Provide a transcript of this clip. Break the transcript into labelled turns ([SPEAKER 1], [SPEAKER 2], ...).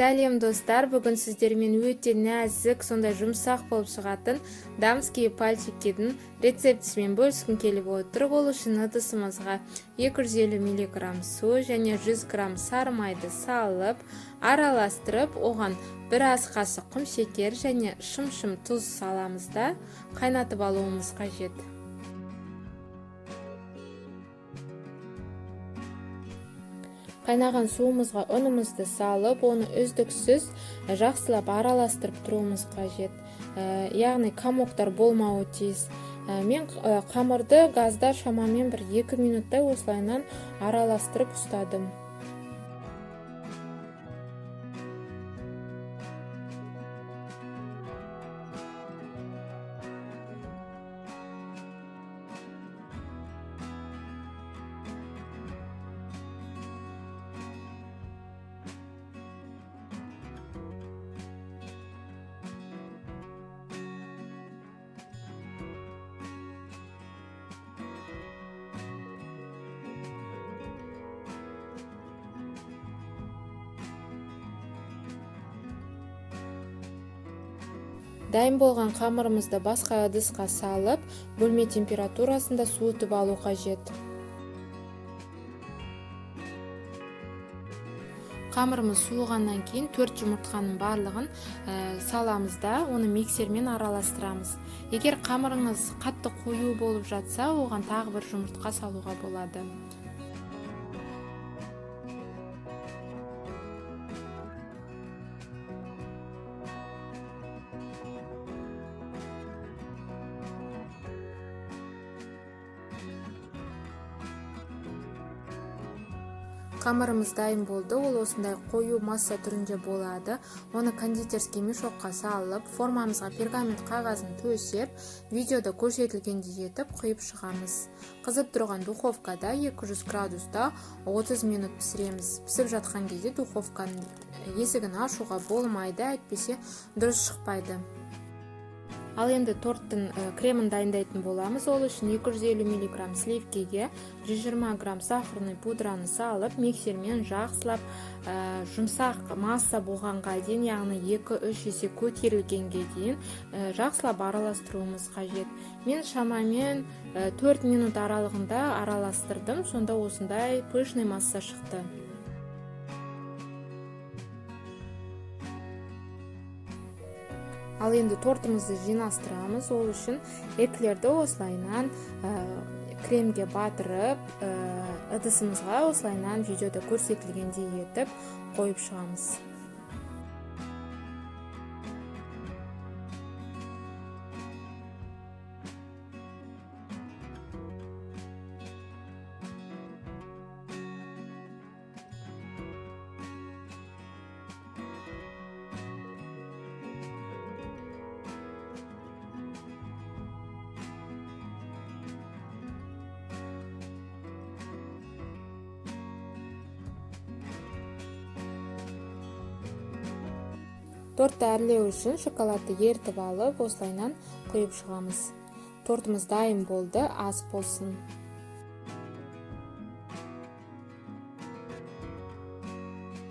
[SPEAKER 1] Сәлем достар, бүгін сіздермен өте нәзік, сондай жұмсақ болып шығатын дамские пальчиктердің рецептісімен бөліскім келіп отыр. Ол үшін ыдысымызға 250 мг су және 100 грамм сары майды салып, араластырып, оған бір ас қасық құм шекер және шым-шым тұз саламыз да қайнатып алуымыз қажет. Қайнаған суымызға ұнымызды салып, оны үздіксіз жақсылап араластырып тұруымыз қажет. Яғни комоктар болмауы тиіс. Мен қамырды газда шамамен 1-2 минуттай осылайынан араластырып ұстадым. Дайын болған қамырымызды басқа ыдысқа салып, бөлме температурасында суытып алу қажет. Қамырымыз суығаннан кейін 4 жұмыртқаның барлығын саламыз да, оны миксермен араластырамыз. Егер қамырыңыз қатты қою болып жатса, оған тағы бір жұмыртқа салуға болады. Қамырымыз дайын болды, ол осындай қою масса түрінде болады. Оны кондитерский мешокқа салып, формамызға пергамент қағазын төсеп, видеода көрсетілгендей етіп құйып шығамыз. Қызып тұрған духовкада 200 градуста 30 минут пісіреміз. Пісіп жатқан кезде духовканың есігін ашуға болмайды, әйтпесе дұрыс шықпайды. Ал енді торттың кремін дайындайтын боламыз. Ол үшін 250 мг сливкеге 120 грамм сахарный пудраны салып, миксермен жақсылап жұмсақ масса болғанға дейін, яғни 2-3 есе көтерілгенге дейін жақсылап араластыруымыз қажет. Мен шамамен 4 минут аралығында араластырдым, сонда осындай пышный масса шықты. Ал енді тортымызды жинастырамыз. Ол үшін эклерді осылайынан кремге батырып, ыдысымызға осылайынан видеода көрсетілгендей етіп қойып шығамыз. Тортты әрлеу үшін шоколадты ертіп алып, осылайынан құйып шығамыз. Тортымыз дайын болды, ас болсын.